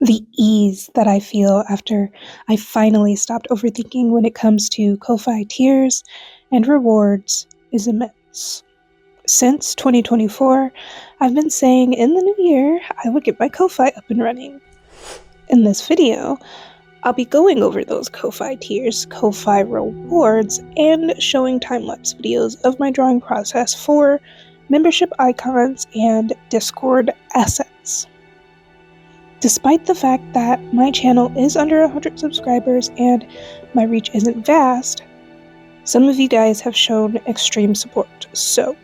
The ease that I feel after I finally stopped overthinking when it comes to KoFi tiers and rewards is immense. Since 2024, I've been saying in the new year I would get my KoFi up and running. In this video, I'll be going over those KoFi tiers, KoFi rewards, and showing time-lapse videos of my drawing process for membership icons and Discord assets. Despite the fact that my channel is under 100 subscribers and my reach isn't vast, some of you guys have shown extreme support, so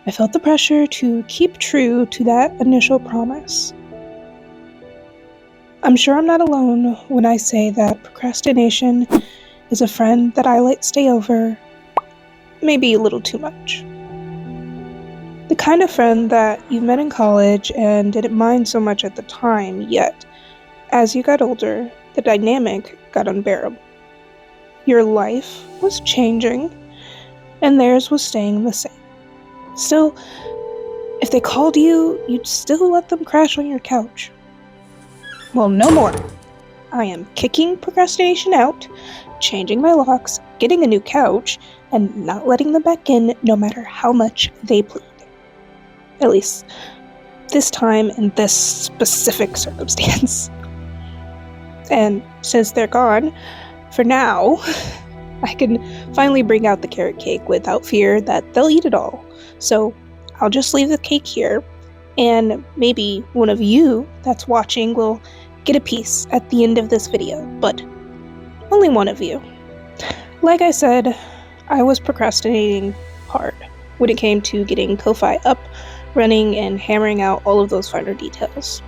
I felt the pressure to keep true to that initial promise. I'm sure I'm not alone when I say that procrastination is a friend that I let stay over maybe a little too much. The kind of friend that you met in college and didn't mind so much at the time, yet as you got older, the dynamic got unbearable. Your life was changing, and theirs was staying the same. Still, if they called you, you'd still let them crash on your couch. Well, no more. I am kicking procrastination out, changing my locks, getting a new couch, and not letting them back in no matter how much they plead. At least, this time in this specific circumstance. And since they're gone, for now, I can finally bring out the carrot cake without fear that they'll eat it all. So I'll just leave the cake here, and maybe one of you that's watching will get a piece at the end of this video, but only one of you. Like I said, I was procrastinating hard when it came to getting KoFi up, running, and hammering out all of those finer details.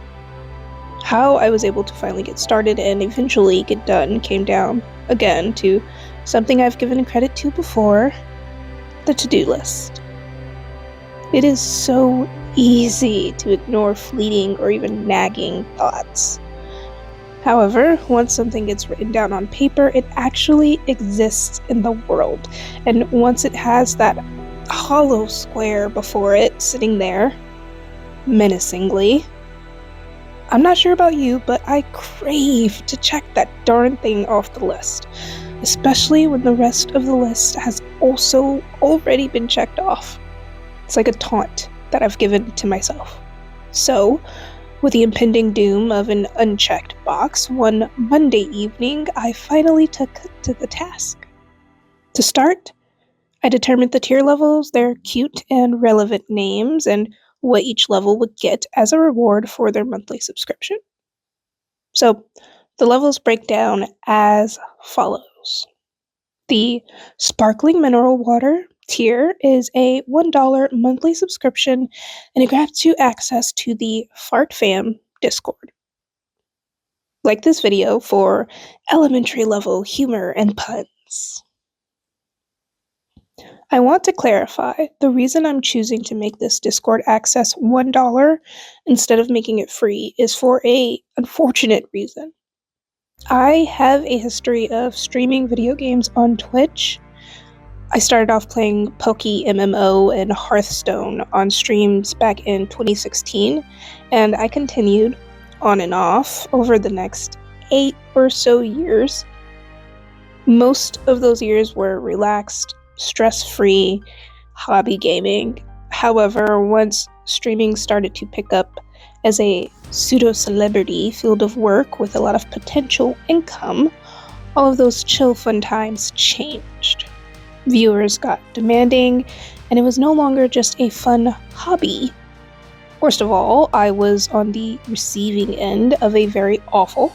How I was able to finally get started and eventually get done came down, again, to something I've given credit to before, the to-do list. It is so easy to ignore fleeting or even nagging thoughts. However, once something gets written down on paper, it actually exists in the world. And once it has that hollow square before it sitting there, menacingly, I'm not sure about you, but I crave to check that darn thing off the list, especially when the rest of the list has also already been checked off. It's like a taunt that I've given to myself. So, with the impending doom of an unchecked box, one Monday evening, I finally took to the task. To start, I determined the tier levels, their cute and relevant names, and what each level would get as a reward for their monthly subscription. So, the levels break down as follows. The Sparkling Mineral Water tier is a $1 monthly subscription, and it grants you access to the Fart Fam Discord. Like this video for elementary level humor and puns. I want to clarify, the reason I'm choosing to make this Discord access $1 instead of making it free is for an unfortunate reason. I have a history of streaming video games on Twitch. I started off playing Poke MMO and Hearthstone on streams back in 2016, and I continued on and off over the next 8 or so years. Most of those years were relaxed, stress-free hobby gaming. However, once streaming started to pick up as a pseudo-celebrity field of work with a lot of potential income, all of those chill fun times changed. Viewers got demanding, and it was no longer just a fun hobby. Worst of all, I was on the receiving end of a very awful,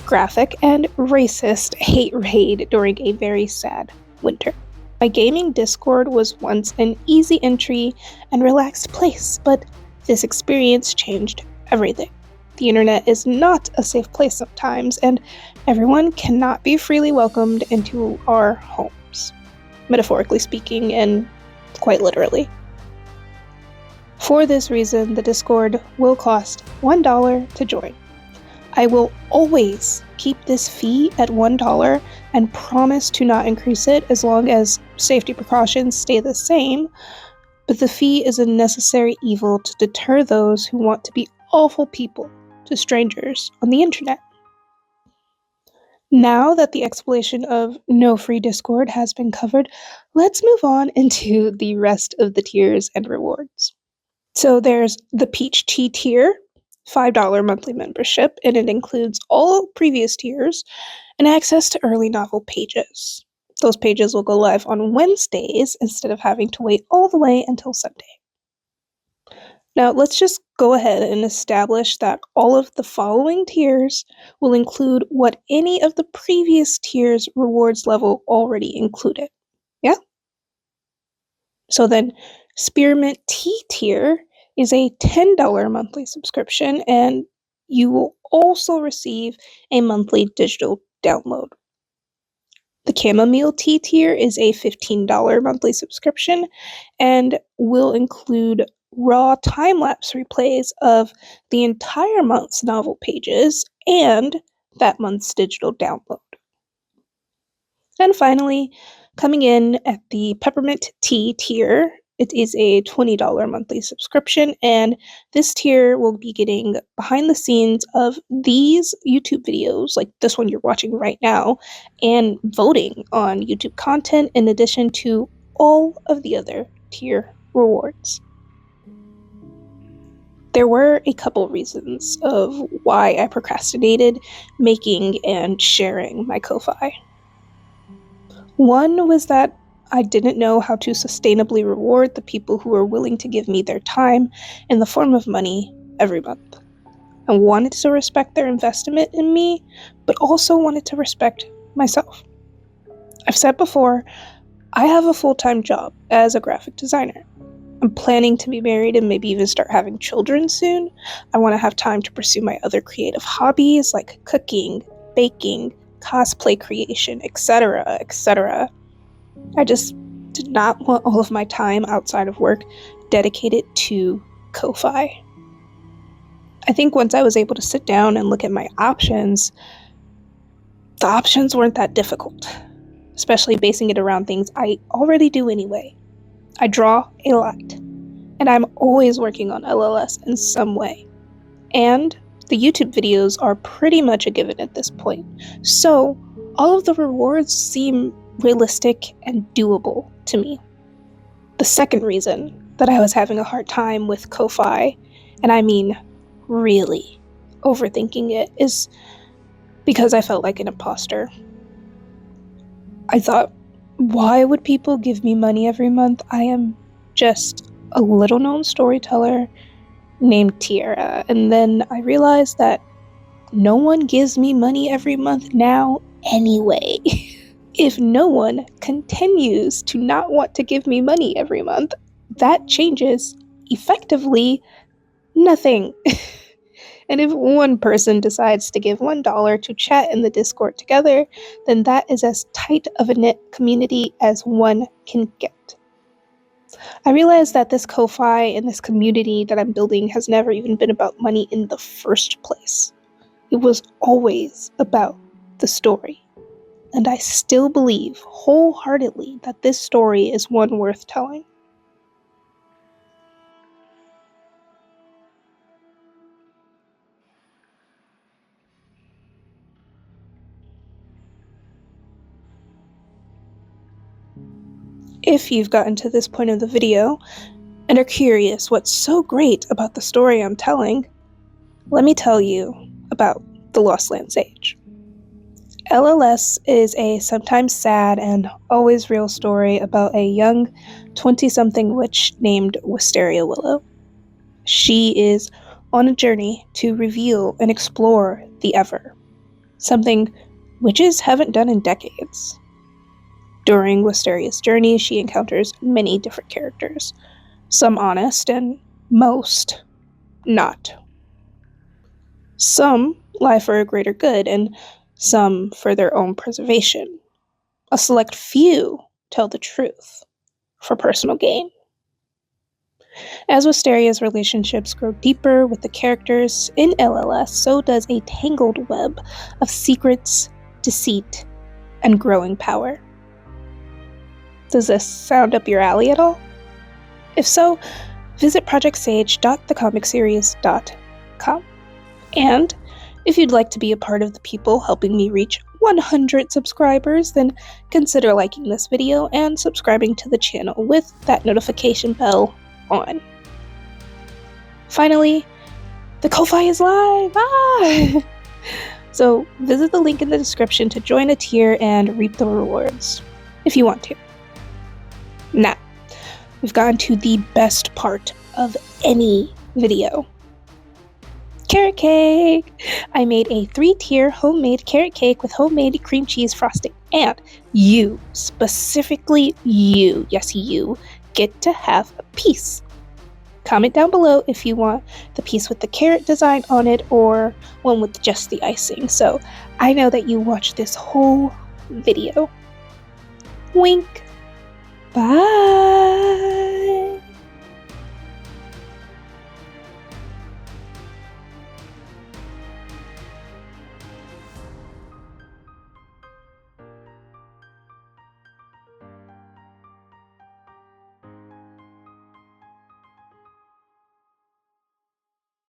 graphic, and racist hate raid during a very sad winter. My gaming Discord was once an easy entry and relaxed place, but this experience changed everything. The internet is not a safe place sometimes, and everyone cannot be freely welcomed into our homes, metaphorically speaking and quite literally. For this reason, the Discord will cost $1 to join. I will always keep this fee at $1 and promise to not increase it as long as safety precautions stay the same, but the fee is a necessary evil to deter those who want to be awful people to strangers on the internet. Now that the explanation of no free Discord has been covered, let's move on into the rest of the tiers and rewards. So there's the Peach Tea tier, $5 monthly membership, and it includes all previous tiers and access to early novel pages. Those pages will go live on Wednesdays instead of having to wait all the way until Sunday. Now, let's just go ahead and establish that all of the following tiers will include what any of the previous tiers' rewards level already included. Yeah? So then, Spearmint Tea tier is a $10 monthly subscription, and you will also receive a monthly digital download. The Chamomile Tea tier is a $15 monthly subscription and will include raw time-lapse replays of the entire month's novel pages and that month's digital download. And finally, coming in at the Peppermint Tea tier, it is a $20 monthly subscription, and this tier will be getting behind the scenes of these YouTube videos, like this one you're watching right now, and voting on YouTube content in addition to all of the other tier rewards. There were a couple reasons of why I procrastinated making and sharing my KoFi. One was that I didn't know how to sustainably reward the people who were willing to give me their time in the form of money every month. I wanted to respect their investment in me, but also wanted to respect myself. I've said before, I have a full-time job as a graphic designer. I'm planning to be married and maybe even start having children soon. I want to have time to pursue my other creative hobbies like cooking, baking, cosplay creation, etc., etc. I just did not want all of my time outside of work dedicated to KoFi. I think once I was able to sit down and look at my options, the options weren't that difficult, especially basing it around things I already do anyway. I draw a lot, and I'm always working on LLS in some way. And the YouTube videos are pretty much a given at this point, so all of the rewards seem realistic and doable to me. The second reason that I was having a hard time with KoFi, and I mean really overthinking it, is because I felt like an imposter. I thought, why would people give me money every month? I am just a little known storyteller named Tiara. And then I realized that no one gives me money every month now anyway. If no one continues to not want to give me money every month, that changes effectively nothing. And if one person decides to give $1 to chat in the Discord together, then that is as tight of a knit community as one can get. I realize that this KoFi and this community that I'm building has never even been about money in the first place. It was always about the story. And I still believe wholeheartedly that this story is one worth telling. If you've gotten to this point of the video and are curious what's so great about the story I'm telling, let me tell you about the Lost Land Sage. LLS is a sometimes sad and always real story about a young 20-something witch named Wisteria Willow. She is on a journey to reveal and explore the Ever, something witches haven't done in decades. During Wisteria's journey, she encounters many different characters, some honest and most not. Some lie for a greater good and some for their own preservation. A select few tell the truth for personal gain. As Wisteria's relationships grow deeper with the characters in LLS, so does a tangled web of secrets, deceit, and growing power. Does this sound up your alley at all? If so, visit projectsage.thecomicseries.com. And if you'd like to be a part of the people helping me reach 100 subscribers, then consider liking this video and subscribing to the channel with that notification bell on. Finally, the KoFi is live! So visit the link in the description to join a tier and reap the rewards, if you want to. Now, we've gotten to the best part of any video. Carrot cake! I made a 3-tier homemade carrot cake with homemade cream cheese frosting, and you, specifically you, yes you, get to have a piece. Comment down below if you want the piece with the carrot design on it or one with just the icing, so I know that you watched this whole video. Wink! Bye!